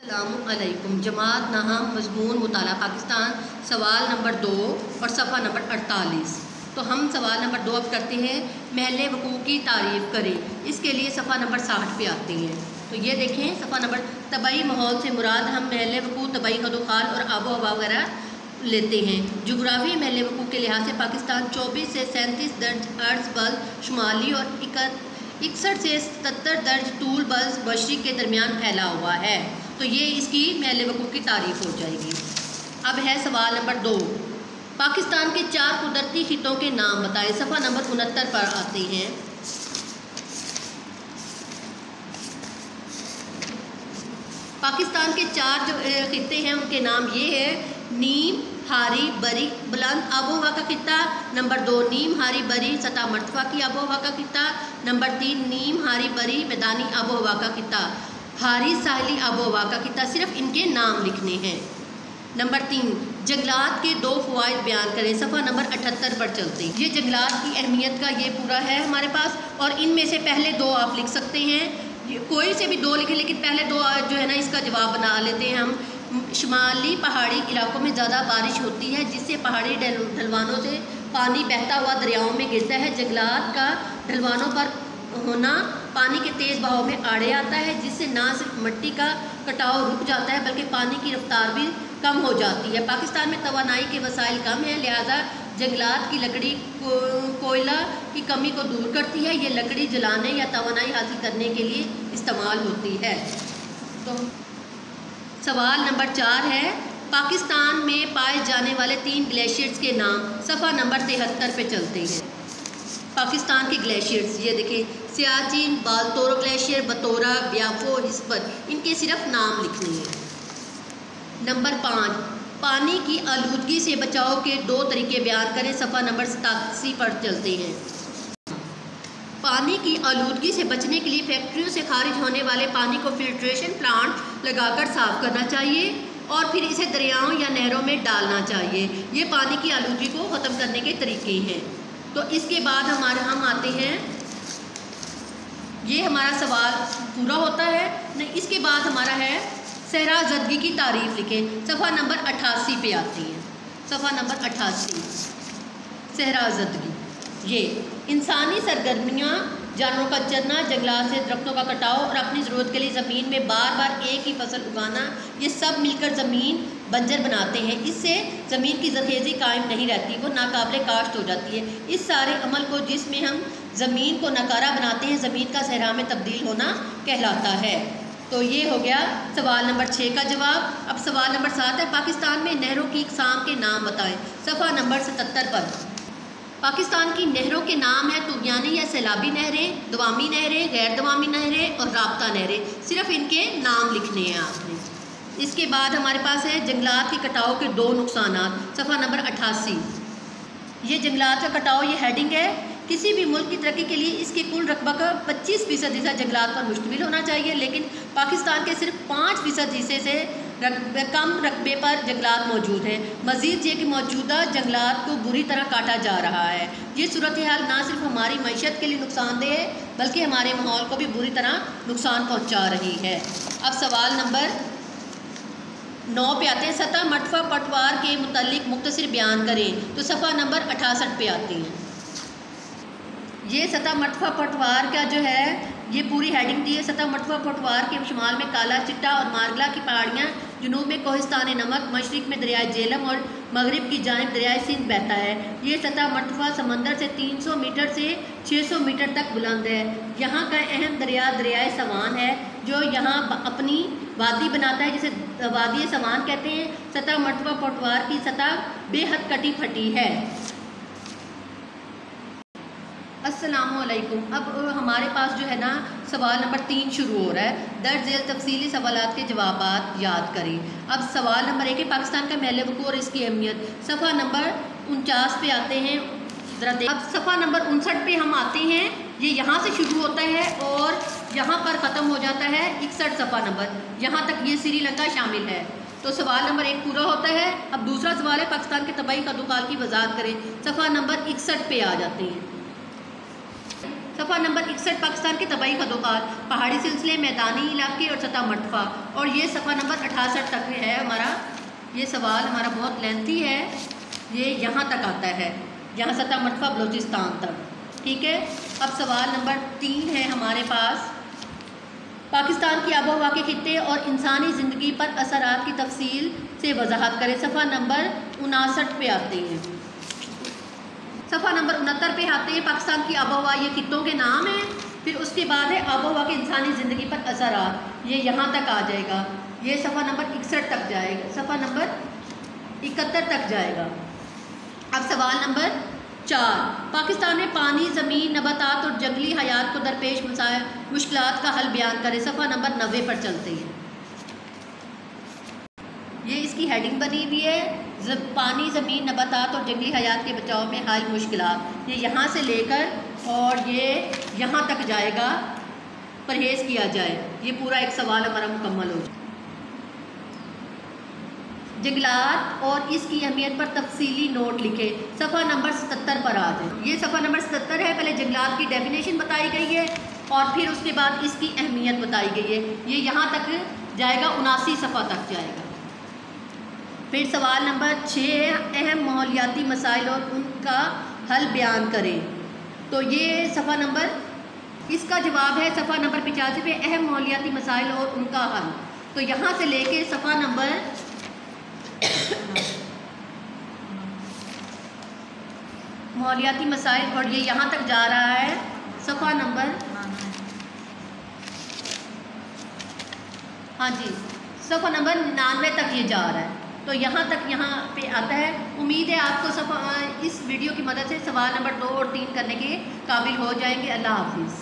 अस्सलामुअलैकुम। जमात नाहम मज़मून मुताला पाकिस्तान, सवाल नंबर 2 और सफ़ा नंबर 48। तो हम सवाल नंबर 2 अब करते हैं, महल वक़ू की तारीफ़ करें। इसके लिए सफ़ा नंबर 60 पे आते हैं। तो ये देखें सफ़ा नंबर, तबई माहौल से मुराद हम महल वक़ू, तबई खदोखाल और आबो हवा वगैरह लेते हैं। जोग्राफी महल वक़ू के लिहाज से पाकिस्तान 24 से 37 दर्ज अर्ज़ बल शुमाली और 61 से 77 दर्ज तूल बल मशरिक़ के दरमियान फैला हुआ है। तो ये इसकी महल वक़ू की तारीफ़ हो जाएगी। अब है सवाल नंबर 2, पाकिस्तान के 4 कुदरती खितों के नाम बताएं। सफ़ा नंबर 69 पर आते हैं। पाकिस्तान के 4 जो खिते हैं उनके नाम ये है, नीम, हारी, बरी, बुलंद आबो हवा का खिता। नंबर 2 नीम, हारी, बरी सतह मरतफा की आबो हवा का खिता। नंबर 3 नीम, हारी, बरी मैदानी आबो हवा का खिता। हारी साहली आबो हवा का खिता। सिर्फ इनके नाम लिखने हैं। नंबर 3 जंगलात के 2 फ़वाइद बयान करें। सफ़ा नंबर 78 पर चलते हैं। ये जंगलात की अहमियत का ये पूरा है हमारे पास, और इनमें से पहले 2 आप लिख सकते हैं। कोई से भी 2 लिखें, लेकिन पहले 2 जो है ना इसका जवाब बना लेते हैं हम। शुमाली पहाड़ी इलाकों में ज़्यादा बारिश होती है, जिससे पहाड़ी ढलवानों से पानी बहता हुआ दरियाओं में गिरता है। जंगलात का ढलवानों पर होना पानी के तेज़ बहाव में आड़े आता है, जिससे ना सिर्फ मिट्टी का कटाव रुक जाता है बल्कि पानी की रफ्तार भी कम हो जाती है। पाकिस्तान में तवानाई के वसाइल कम हैं, लिहाजा जंगलात की लकड़ी कोयला की कमी को दूर करती है। ये लकड़ी जलाने या तवानाई हासिल करने के लिए इस्तेमाल होती है। तो सवाल नंबर 4 है, पाकिस्तान में पाए जाने वाले 3 ग्लेशियर्स के नाम। सफ़ा नंबर 73 पे चलते हैं। पाकिस्तान के ग्लेशियर्स ये देखें, सियाचिन, बालतोरो ग्लेशियर, बतौरा, ब्याफो, हिस्पर, इनके सिर्फ नाम लिखने हैं। नंबर 5 पानी की आलूदगी से बचाव के 2 तरीके बयान करें। सफ़ा नंबर 87 पर चलते हैं। पानी की आलूदगी से बचने के लिए फैक्ट्रियों से खारिज होने वाले पानी को फिल्ट्रेशन प्लांट लगाकर साफ़ करना चाहिए और फिर इसे दरियाओं या नहरों में डालना चाहिए। ये पानी की आलूदगी को ख़त्म करने के तरीके हैं। तो इसके बाद हम आते हैं, ये हमारा सवाल पूरा होता है नहीं। इसके बाद हमारा है सहराज़दगी की तारीफ़ लिखें। सफ़ा नंबर 88 पे आती है। सफ़ा नंबर 88 सहराज़दगी, ये इंसानी सरगर्मियाँ, जानवरों का चरना, जंगलात से दरख्तों का कटाव और अपनी ज़रूरत के लिए ज़मीन में बार बार एक ही फसल उगाना, ये सब मिलकर ज़मीन बंजर बनाते हैं। इससे ज़मीन की ज़रख़ेज़ी कायम नहीं रहती, वो नाकाबिले काश्त हो जाती है। इस सारे अमल को, जिसमें हम ज़मीन को नकारा बनाते हैं, ज़मीन का सहरा में तब्दील होना कहलाता है। तो ये हो गया सवाल नंबर 6 का जवाब। अब सवाल नंबर 7 है, पाकिस्तान में नहरों की इक़साम के नाम बताएं। सफ़ा नंबर 77 पर पाकिस्तान की नहरों के नाम है तुग़यानी या सैलाबी नहरें, दवामी नहरें, गैर दवामी नहरें और राब्ता नहरें। सिर्फ इनके नाम लिखने हैं आपने। इसके बाद हमारे पास है जंगलात के कटाव के 2 नुकसानात। सफ़ा नंबर 88, ये जंगलात का कटाव, ये हेडिंग है। किसी भी मुल्क की तरक्की के लिए इसके कुल रकबा का 25% हिस्सा जंगलात पर मुश्तमिल होना चाहिए, लेकिन पाकिस्तान के सिर्फ 5% हिस्से से कम रकबे पर जंगलात मौजूद हैं। मज़ीद ये कि मौजूदा जंगलात को बुरी तरह काटा जा रहा है। ये सूरत हाल ना सिर्फ हमारी मईशत के लिए नुकसानदेह है, बल्कि हमारे माहौल को भी बुरी तरह नुकसान पहुँचा रही है। अब सवाल नंबर 9 पे आते हैं, सतह मरतफा पटवार के मुतल्लिक मुख्तसर बयान करें। तो सफ़ा नंबर 68 पे आती हैं। ये सतह मरतफा पटवार का जो है, ये पूरी हेडिंग दी है। सतह मरतफा पटवार के शुमाल में काला चिट्टा और मारगला की पहाड़ियाँ, जुनूब में कोहिस्तान नमक, मशरिक़ में दरियाए जेलम और मगरिब की जानिब दरियाए सिंध बहता है। ये सतह मरतफा समंदर से 300 मीटर से 600 मीटर तक बुलंद है। यहाँ का अहम दरिया दरियाए सवान है, जो यहाँ अपनी वादी बनाता है, जिसे वादी सवान कहते हैं। सतह मरतफा पटवार की सतह बेहद कटी फटी है। अस्सलामुअलैकुम। अब हमारे पास जो है ना सवाल नंबर 3 शुरू हो रहा है। दर्ज झेल तफसीली सवालात के जवाबात याद करें। अब सवाल नंबर 1 है, पाकिस्तान का महल वक़ू और इसकी अहमियत। सफ़ा नंबर 49 पे आते हैं। अब सफ़ा नंबर 59 पे हम आते हैं। ये यहाँ से शुरू होता है और यहाँ पर ख़त्म हो जाता है 61 सफ़ा नंबर, यहाँ तक ये श्रीलंका शामिल है। तो सवाल नंबर 1 पूरा होता है। अब दूसरा सवाल है, पाकिस्तान के तबाही खदोखाल की वजाहत करें। सफ़ा नंबर 61 पे आ जाते हैं। सफ़ा नंबर 61 पाकिस्तान के तबाही खदोखार, पहाड़ी सिलसिले, मैदानी इलाके और सतह मरतफ़ा। और ये सफ़ा नंबर 68 तक है हमारा। ये सवाल हमारा बहुत लेंथी है, ये यहाँ तक आता है, यहाँ सतह मरतफ़ा बलूचिस्तान तक। ठीक है, अब सवाल नंबर 3 है हमारे पास। पाकिस्तान की आबोहवा के खित्ते और इंसानी ज़िंदगी पर असरात की तफसील से वजाहत करें। सफ़ा नंबर 59 पे आते हैं। सफ़ा नंबर 69 पे आते हैं पाकिस्तान की आबोहवा, ये खित्तों के नाम हैं। फिर उसके बाद है आबोहवा के इंसानी ज़िंदगी पर असरात, ये यहाँ तक आ जाएगा। ये सफ़ा नंबर 61 तक जाएगा, सफ़ा नंबर 71 तक जाएगा। अब सवाल नंबर 4, पाकिस्तान में पानी, ज़मीन, नबातात और जंगली हयात को दरपेश मसाइल मुश्किलात का हल बयान करें। सफ़ा नंबर 90 पर चलते हैं। ये इसकी हेडिंग बनी हुई है, पानी, ज़मीन, नबातात और जंगली हयात के बचाव में हल मुश्किलात। ये यहाँ से लेकर और ये यहाँ तक जाएगा, परहेज़ किया जाए। ये पूरा एक सवाल हमारा मुकम्मल हो जाए। जंगलात और इसकी अहमियत पर तफसीली नोट लिखे। सफ़ा नंबर 77 पर आ जाए। ये सफ़ा नंबर 77 है। पहले जंगलात की डेफिनेशन बताई गई है और फिर उसके बाद इसकी अहमियत बताई गई है। ये यहाँ तक जाएगा, 79 सफ़ा तक जाएगा। फिर सवाल नंबर 6, अहम माहौलियाती मसाइल और उनका हल बयान करें। तो ये सफ़ा नंबर, इसका जवाब है सफ़ा नंबर 85 पे, अहम माहौलियाती मसाइल और उनका हल। तो यहाँ से लेके सफ़ा नंबर माहौलियाती मसाइल और ये यहाँ तक जा रहा है सफ़ा नंबर, हाँ जी, सफ़ा नंबर 99 तक ये जा रहा है। तो यहाँ तक यहाँ पे आता है। उम्मीद है आपको इस वीडियो की मदद से सवाल नंबर 2 और 3 करने के काबिल हो जाएंगे। अल्लाह हाफिज़।